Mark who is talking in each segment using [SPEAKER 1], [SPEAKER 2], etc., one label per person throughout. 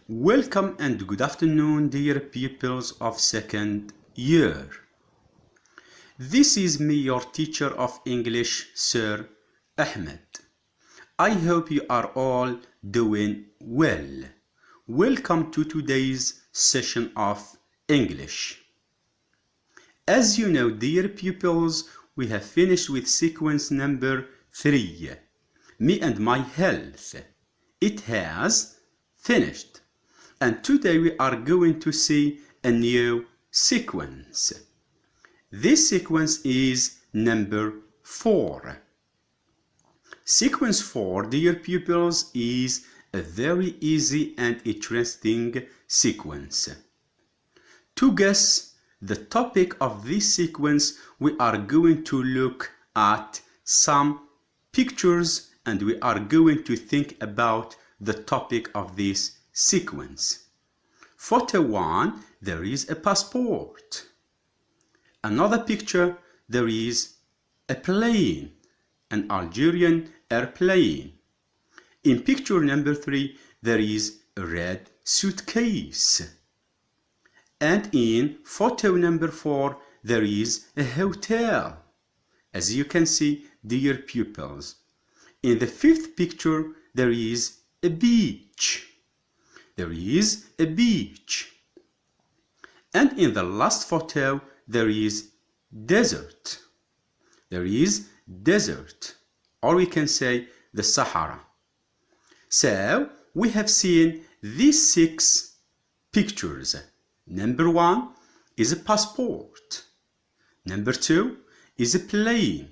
[SPEAKER 1] Welcome and good afternoon, dear pupils of second year. This is me, your teacher of English, Sir Ahmed. I hope you are all doing well. Welcome to today's session of English. As you know, dear pupils, we have finished with sequence number 3, Me and My Health. It has finished. And today we are going to see a new sequence. This sequence is number 4. Sequence 4, dear pupils, is a very easy and interesting sequence. To guess the topic of this sequence, we are going to look at some pictures and we are going to think about the topic of this sequence. Photo 1, there is a passport. Another picture, there is a plane, an Algerian airplane. In picture number 3, there is a red suitcase. And in photo number 4, there is a hotel. As you can see, dear pupils. In the 5th picture, there is a beach. There is a beach. And in the last photo, there is desert. There is desert, or we can say the Sahara. So, we have seen these 6 pictures. Number 1 is a passport. Number 2 is a plane.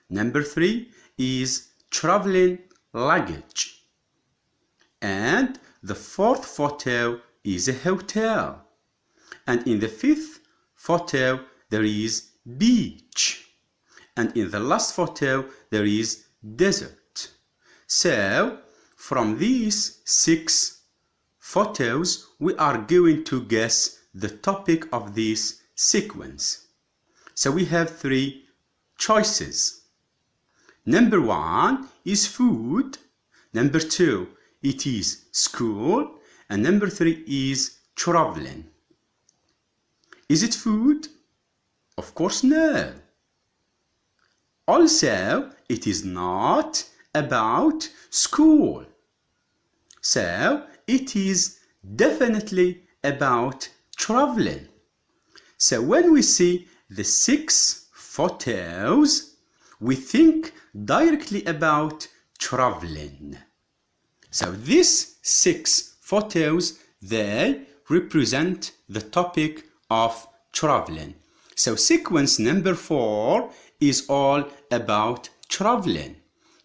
[SPEAKER 1] Number 3 is traveling luggage. And the 4th photo is a hotel. And in the 5th photo, there is beach. And in the last photo, there is desert. So, from these 6 photos, we are going to guess the topic of this sequence. So we have 3 choices. Number 1 is food. Number 2, it is school. And number 3 is traveling. Is it food? Of course no. Also, it is not about school. So, it is definitely about traveling. So, when we see the 6 photos, we think directly about traveling. So, these 6 photos, they represent the topic of traveling. So, sequence number 4 is all about traveling.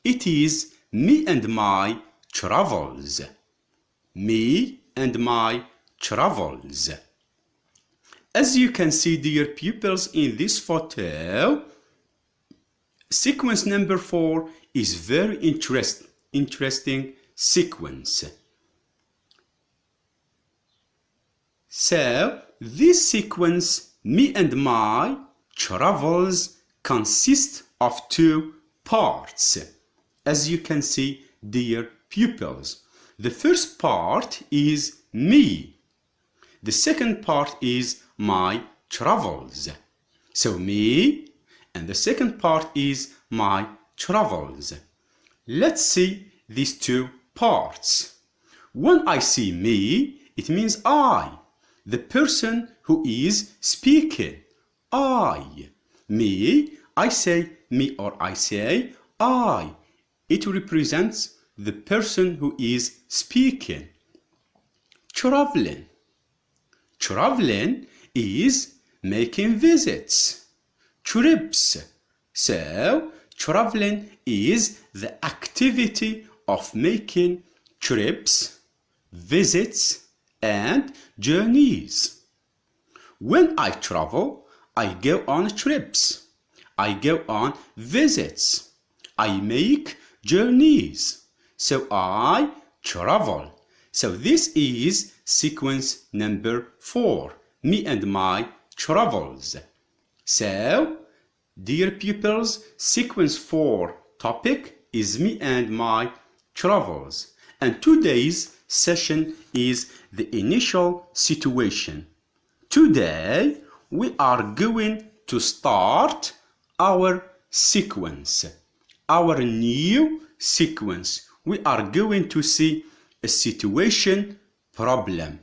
[SPEAKER 1] It is me and my travels. Me and my travels. As you can see, dear pupils, in this photo, sequence number 4 is very interesting sequence. So, this sequence, me and my travels, consists of 2 parts. As you can see, dear pupils, the first part is me. The second part is my travels. So me, and the second part is my travels. Let's see these 2 parts. When I see me, it means I, the person who is speaking. I. Me, I say me or I say I. It represents the person who is speaking. Traveling. Traveling is making visits, trips. So, traveling is the activity of making trips, visits, and journeys. When I travel, I go on trips. I go on visits. I make journeys. So I travel. So this is sequence number 4. Me and my travels. So, dear pupils, sequence 4 topic is me and my travels. And today's session is the initial situation. Today, we are going to start our sequence, our new sequence. We are going to see a situation problem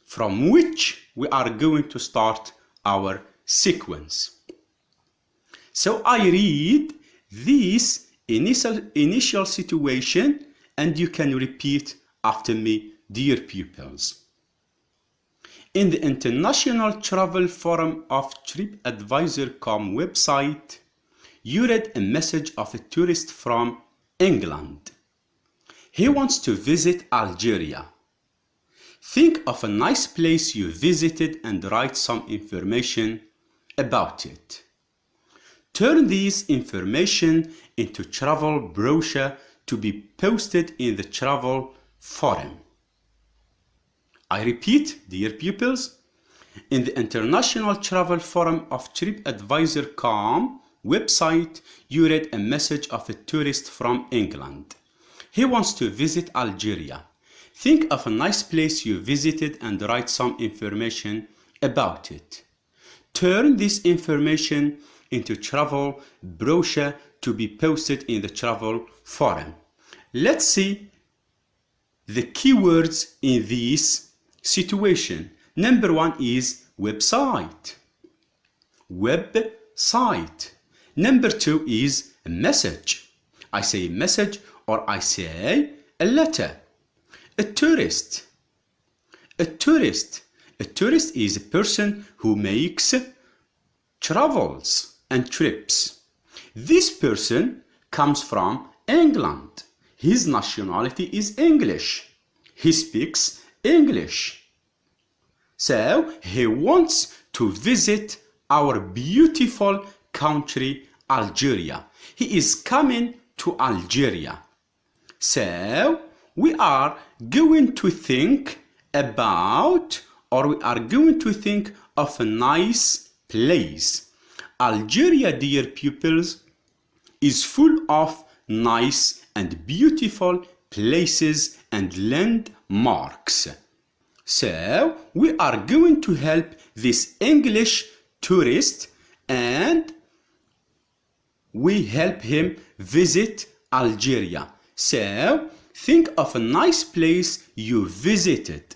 [SPEAKER 1] from which we are going to start our sequence. So I read this initial situation and you can repeat after me, dear pupils. In the International Travel Forum of TripAdvisor.com website, you read a message of a tourist from England. He wants to visit Algeria. Think of a nice place you visited and write some information about it. Turn this information into travel brochure to be posted in the travel forum. I repeat, dear pupils, in the International Travel Forum of TripAdvisor.com website, you read a message of a tourist from England. He wants to visit Algeria. Think of a nice place you visited and write some information about it. Turn this information into travel brochure to be posted in the travel forum. Let's see the keywords in this situation. Number 1 is website. Website. Number 2 is message. I say message or I say a letter. A tourist. A tourist. A tourist is a person who makes travels and trips. This person comes from England. His nationality is English. He speaks English. So he wants to visit our beautiful country, Algeria. He is coming to Algeria. So we are going to think about, or we are going to think of a nice place. Algeria, dear pupils, is full of nice and beautiful places and landmarks. So we are going to help this English tourist and we help him visit Algeria. So think of a nice place you visited.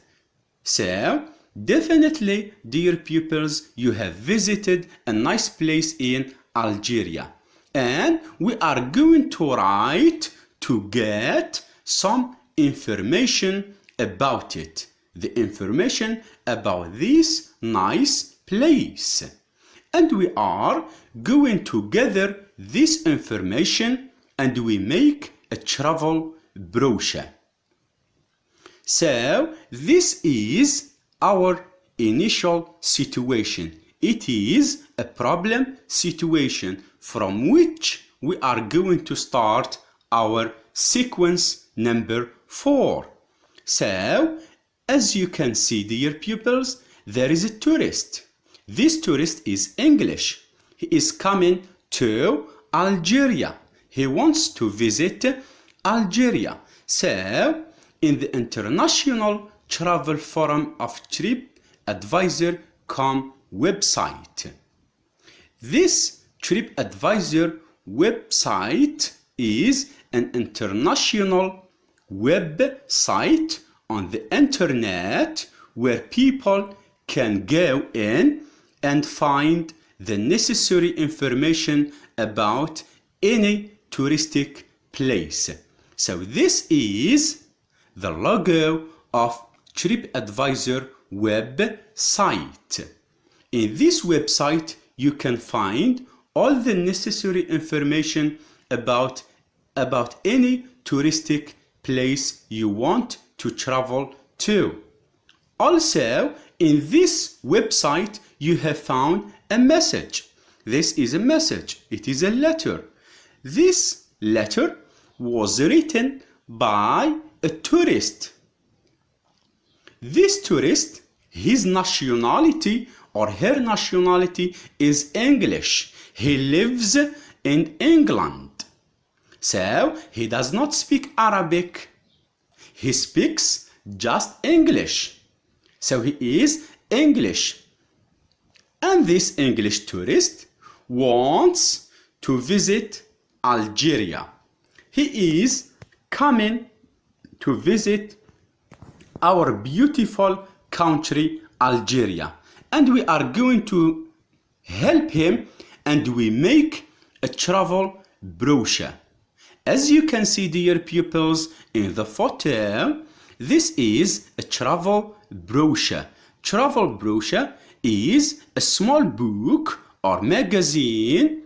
[SPEAKER 1] So definitely, dear pupils, you have visited a nice place in Algeria. And we are going to write to get some information about it. The information about this nice place. And we are going to gather this information and we make a travel brochure. So this is our initial situation. It is a problem situation from which we are going to start our sequence number 4. So, as you can see, dear pupils, there is a tourist. This tourist is English. He is coming to Algeria. He wants to visit Algeria. So, in the International Travel Forum of TripAdvisor.com website. This TripAdvisor website is an international website on the internet where people can go in and find the necessary information about any touristic place. So this is the logo of TripAdvisor website. In this website, you can find all the necessary information about any touristic place you want to travel to. Also, in this website, you have found a message. This is a message. It is a letter. This letter was written by a tourist. This tourist, his nationality or her nationality is English. He lives in England. So he does not speak Arabic. He speaks just English. So he is English. And this English tourist wants to visit Algeria. He is coming to visit our beautiful country, Algeria. And we are going to help him, and we make a travel brochure. As you can see, dear pupils, in the photo, this is a travel brochure. Travel brochure is a small book or magazine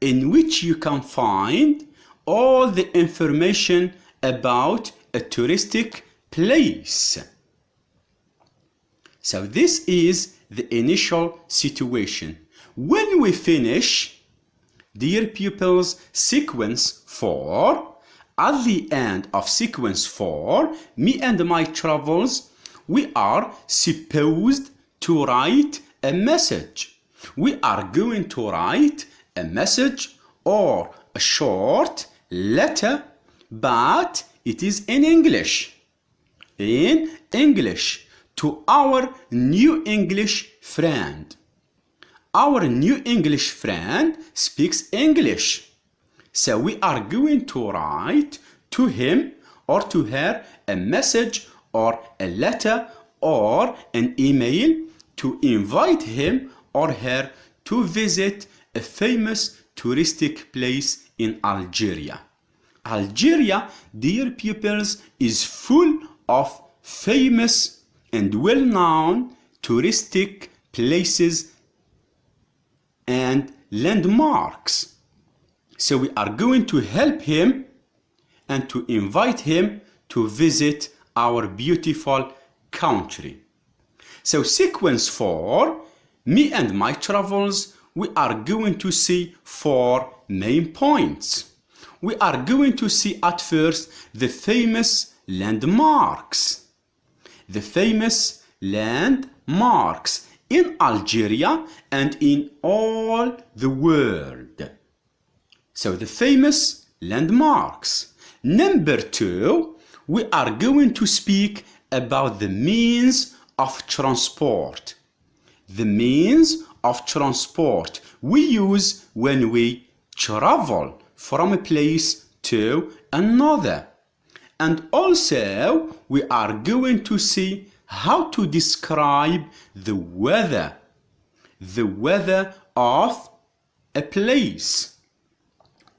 [SPEAKER 1] in which you can find all the information about a touristic place. So this is the initial situation. When we finish, dear pupils, sequence 4, at the end of sequence 4, me and my travels, we are supposed to write a message. We are going to write a message or a short letter, but it is in English. In English, to our new English friend. Our new English friend speaks English. So we are going to write to him or to her a message or a letter or an email to invite him or her to visit a famous touristic place in Algeria. Algeria, dear pupils, is full of famous and well-known touristic places and landmarks. So we are going to help him and to invite him to visit our beautiful country. So sequence 4, me and my travels, we are going to see 4 main points. We are going to see at first the famous landmarks. The famous landmarks in Algeria and in all the world. So the famous landmarks. Number 2, we are going to speak about the means of transport. The means of transport we use when we travel from a place to another. And also we are going to see how to describe the weather of a place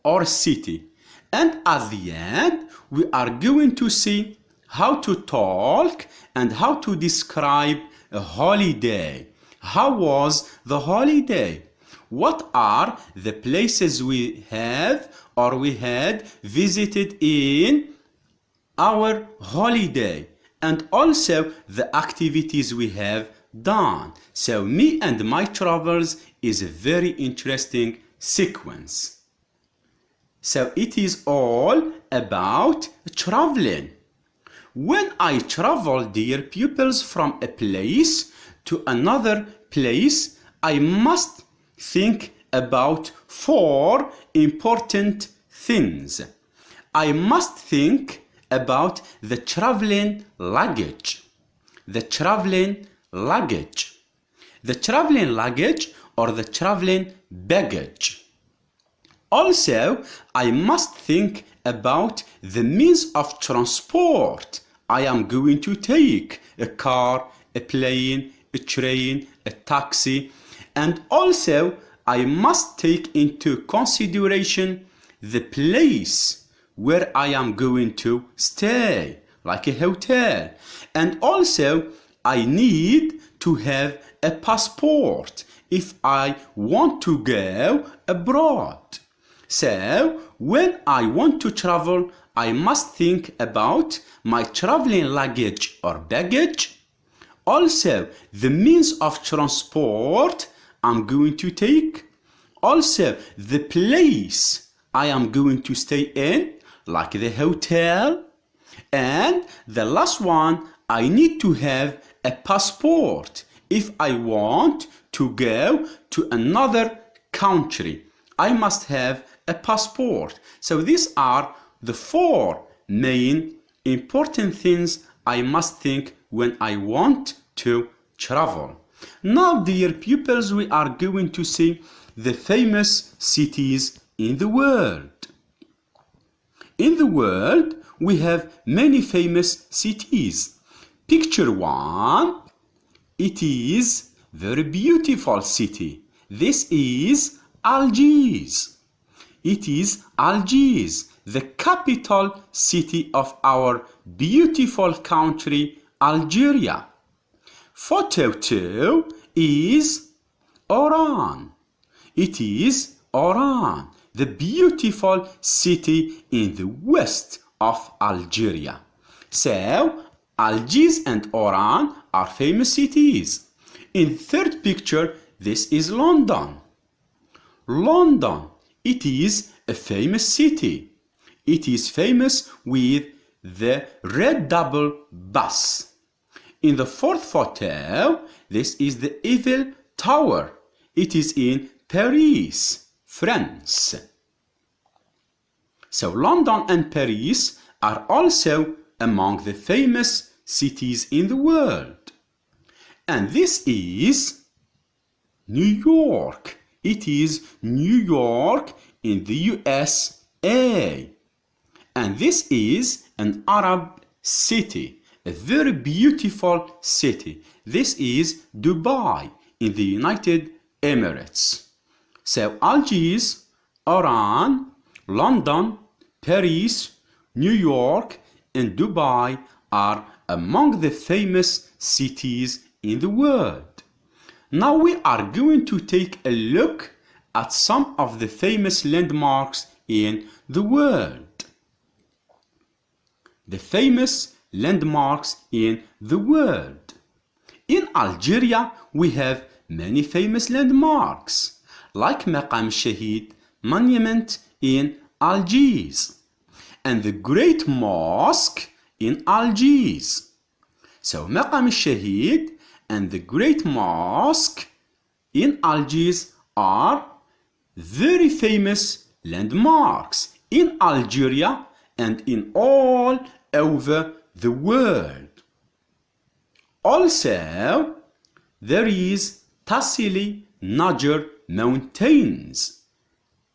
[SPEAKER 1] or city. And at the end we are going to see how to talk and how to describe a holiday. How was the holiday? What are the places we have or we had visited in our holiday? And also the activities we have done. So me and my travels is a very interesting sequence. So it is all about traveling. When I travel, dear pupils, from a place to another place, I must think about 4 important things. I must think about the traveling luggage. The traveling luggage. The traveling luggage or the traveling baggage. Also, I must think about the means of transport I am going to take. A car, a plane, a train, a taxi. And also, I must take into consideration the place where I am going to stay, like a hotel. And also, I need to have a passport if I want to go abroad. So, when I want to travel, I must think about my traveling luggage or baggage. Also, the means of transport I'm going to take. Also, the place I am going to stay in, like the hotel. And the last one, I need to have a passport if I want to go to another country. I must have a passport. So these are the 4 main important things I must think when I want to travel. Now, dear pupils, we are going to see the famous cities in the world. In the world, we have many famous cities. Picture 1, it is very beautiful city. This is Algiers. It is Algiers, the capital city of our beautiful country, Algeria. Photo 2 is Oran. It is Oran, the beautiful city in the west of Algeria. So, Algiers and Oran are famous cities. In third picture, this is London. London, it is a famous city. It is famous with the red double bus. In the fourth photo, this is the Eiffel Tower. It is in Paris, France. So London and Paris are also among the famous cities in the world. And this is New York. It is New York in the USA. And this is an Arab city, a very beautiful city. This is Dubai in the United Emirates. So Algiers, Oran, London, Paris, New York, and Dubai are among the famous cities in the world. Now we are going to take a look at some of the famous landmarks in the world. The famous landmarks in the world. In Algeria, we have many famous landmarks, like Maqam Shahid monument in Algiers, and the Great Mosque in Algiers. So Maqam Shahid and the Great Mosque in Algiers are very famous landmarks in Algeria and in all over the world. Also, there is Tassili Niger Mountains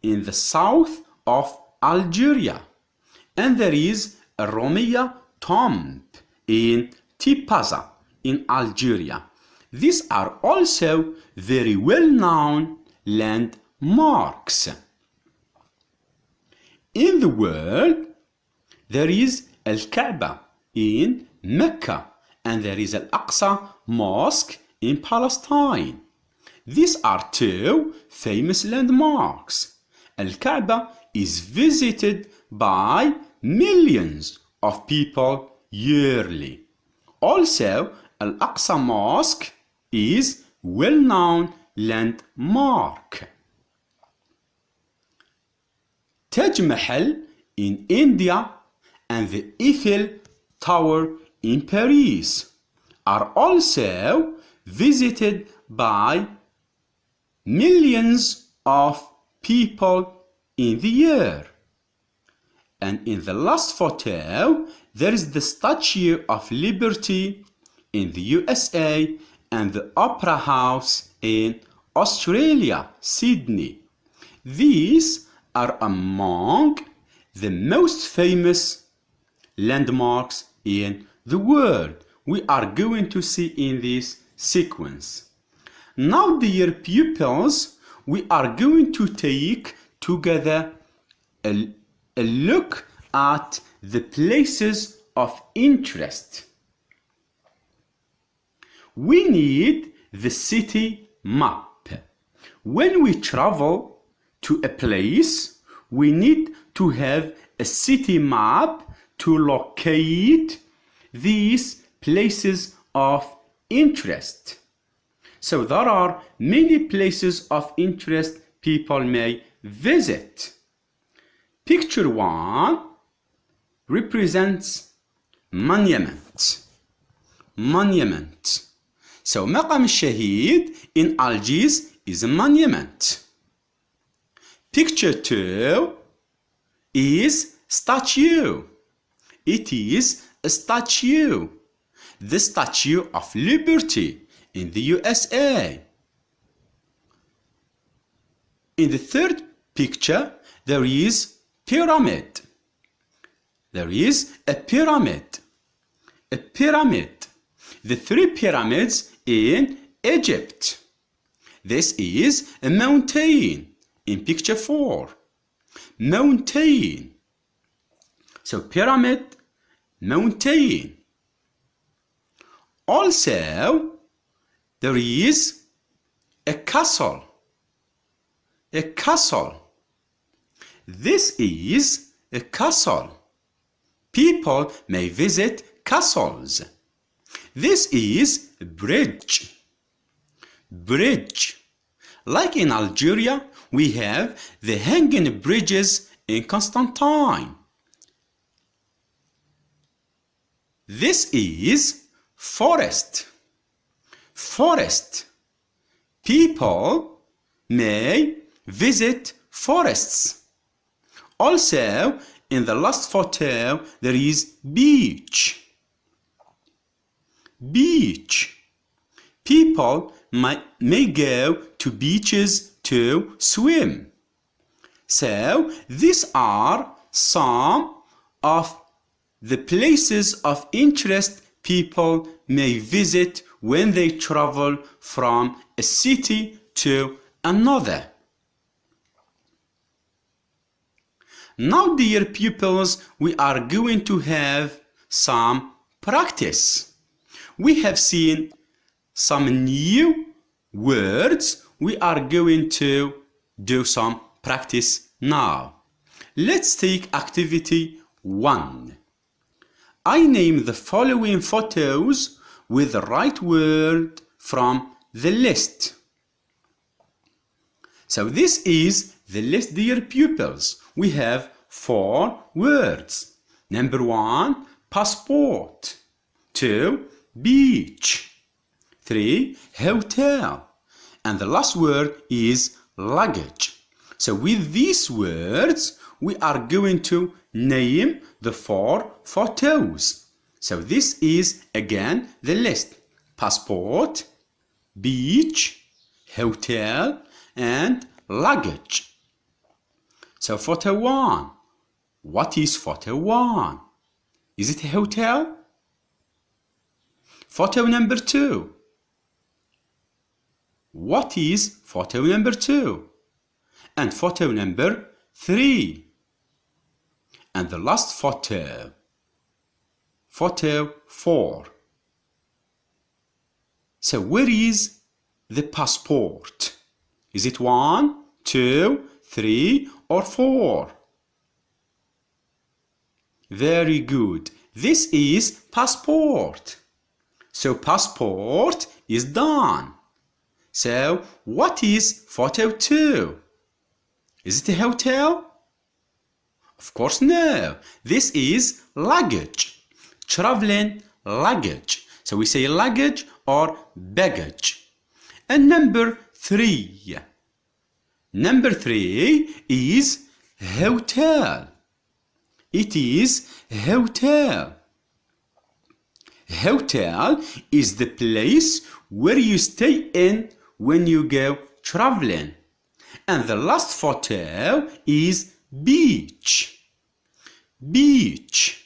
[SPEAKER 1] in the south of Algeria, and there is a Romiya tomb in Tipaza in Algeria. These are also very well-known landmarks. In the world, there is Al-Kaaba in Mecca, and there is Al-Aqsa Mosque in Palestine. These are 2 famous landmarks. Al-Kaaba is visited by millions of people yearly. Also, Al-Aqsa Mosque is well-known landmark. Taj Mahal in India and the Eiffel Tower in Paris are also visited by millions of people in the year. And in the last photo, there is the Statue of Liberty in the USA and the Opera House in Australia, Sydney. These are among the most famous landmarks in the world we are going to see in this sequence. Now, dear pupils, we are going to take together a look at the places of interest. We need the city map. When we travel to a place, we need to have a city map to locate these places of interest. So there are many places of interest people may visit. Picture 1 represents monument. Monument. So مقام الشهيد in Algiers is a monument. Picture 2 is statue. It is a statue. The Statue of Liberty in the USA. In the third picture, there is pyramid. There is a pyramid. A pyramid. The three pyramids in Egypt. This is a mountain in picture 4. Mountain. So pyramid, mountain. Also, there is a castle. A castle. This is a castle. People may visit castles. This is a bridge. Bridge. Like in Algeria, we have the hanging bridges in Constantine. This is forest. Forest. People may visit forests. Also, in the last photo, there is beach. Beach. People may go to beaches to swim. So, these are some of the places of interest people may visit when they travel from a city to another. Now, dear pupils, we are going to have some practice. We have seen some new words. We are going to do some practice now. Let's take activity 1. I name the following photos with the right word from the list. So this is the list, dear pupils. We have 4 words. Number 1, passport. 2, beach. 3, hotel. And the last word is luggage. So with these words, we are going to name the 4 photos. So this is again the list. Passport, beach, hotel, and luggage. So photo 1. What is photo 1? Is it a hotel? Photo number 2. What is photo number 2? And photo number 3. And the last photo. Photo 4. So where is the passport? Is it 1, 2, 3, or 4? Very good. This is passport. So passport is done. So what is photo 2? Is it a hotel? Of course no. This is luggage. Traveling luggage. So we say luggage or baggage. And number 3. Number 3 is hotel. It is hotel. Hotel is the place where you stay in when you go traveling. And the last photo is beach. Beach.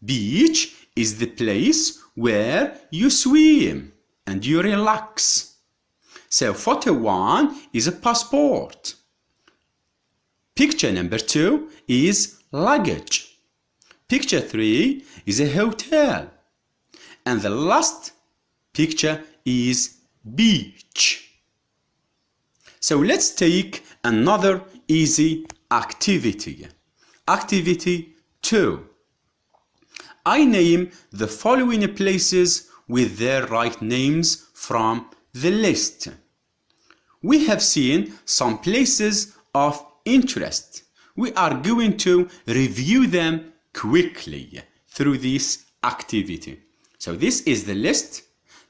[SPEAKER 1] Beach is the place where you swim and you relax. So photo 1 is a passport. Picture number 2 is luggage. Picture 3 is a hotel. And the last picture is beach. So let's take another easy activity. Activity 2. I name the following places with their right names from the list. We have seen some places of interest. We are going to review them quickly through this activity. So this is the list.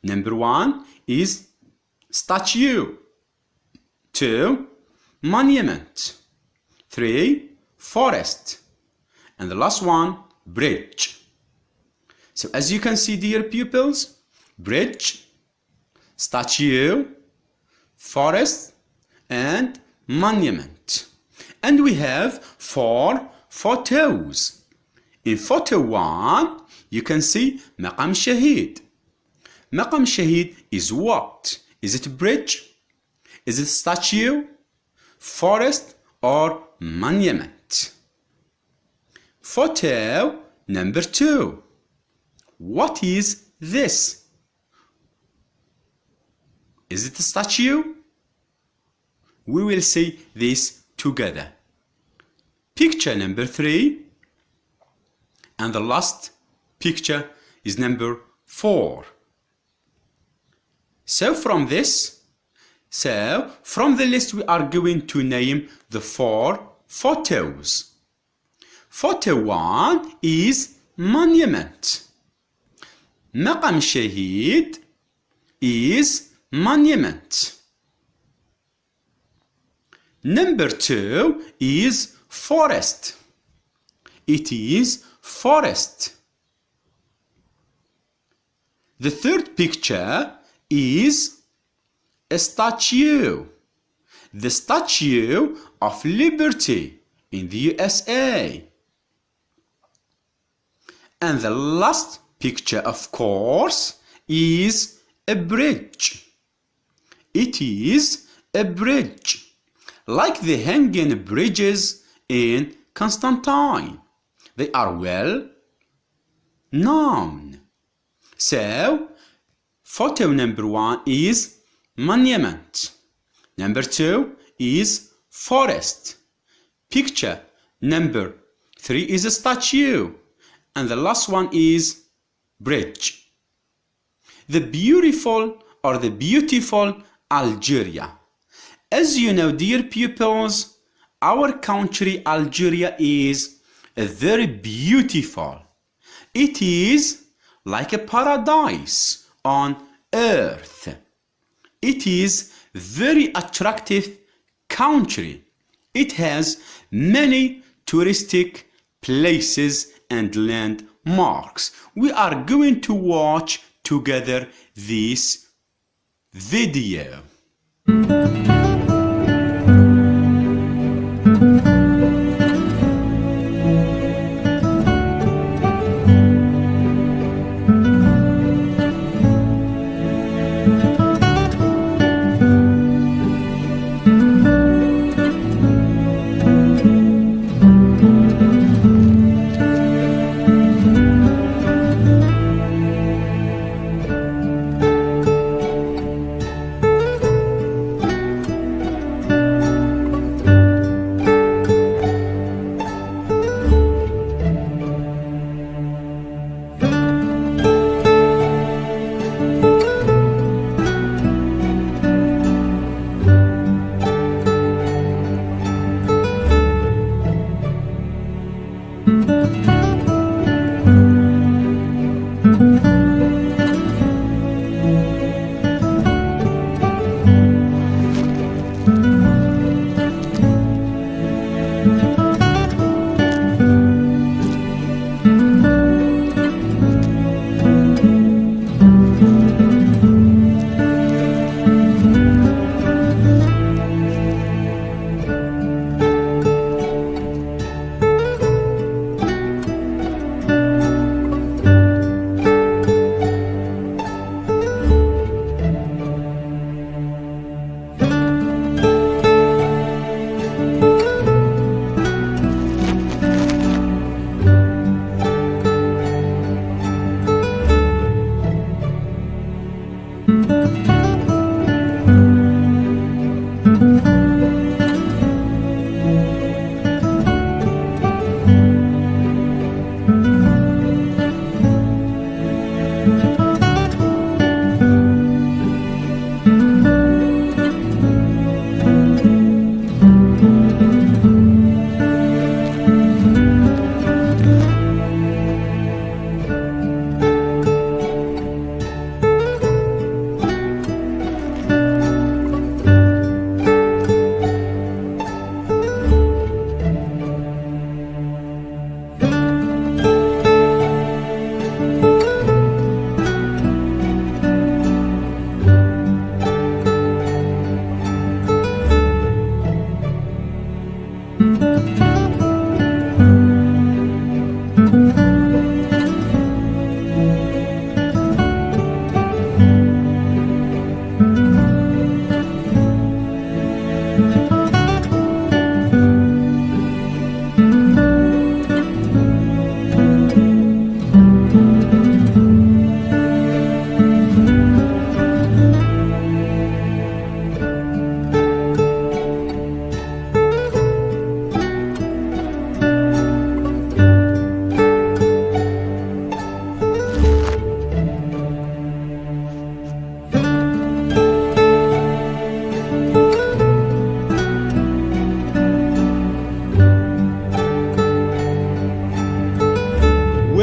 [SPEAKER 1] Number 1 is statue. 2, monument. 3, forest. And the last one, bridge. So as you can see, dear pupils, bridge, statue, forest, and monument. And we have 4 photos. In photo 1, you can see مقام شهيد. مقام شهيد is what? Is it a bridge? Is it statue, forest, or monument? Photo number 2. What is this? Is it a statue? We will see this together. Picture number 3. And the last picture is number 4. So from the list we are going to name the 4 photos. Photo 1 is monument. مقام شهيد is monument. Number 2 is forest. It is forest. The third picture is a statue. The Statue of Liberty in the USA. And the last picture, of course, is a bridge. It is a bridge, like the hanging bridges in Constantine. They are well known. So, photo number 1 is monument. Number 2 is forest. Picture number 3 is a statue. And the last one is bridge. The beautiful Algeria. As you know, dear pupils, our country Algeria is very beautiful. It is like a paradise on earth. It is very attractive country. It has many touristic places and landmarks. We are going to watch together this video.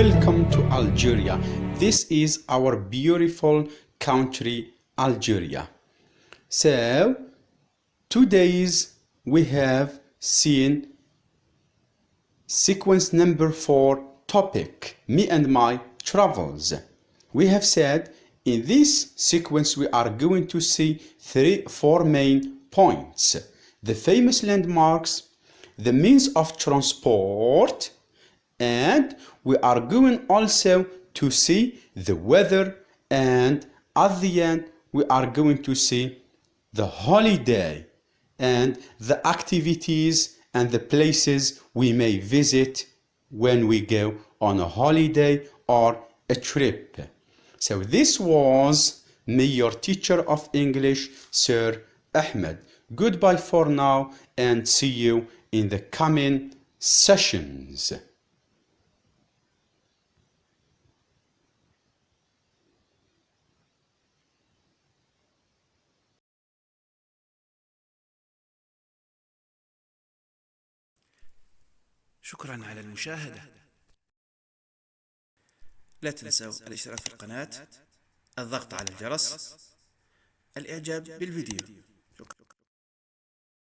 [SPEAKER 1] welcome to Algeria. This is our beautiful country, Algeria. So, today we have seen sequence number 4 topic, me and my travels. We have said in this sequence we are going to see 4 main points: the famous landmarks, the means of transport, and we are going also to see the weather, and at the end we are going to see the holiday and the activities and the places we may visit when we go on a holiday or a trip. So this was me, your teacher of English, Sir Ahmed. Goodbye for now and see you in the coming sessions.
[SPEAKER 2] شكرا على المشاهدة. لا تنسوا الاشتراك في القناة، الضغط على الجرس، الإعجاب بالفيديو.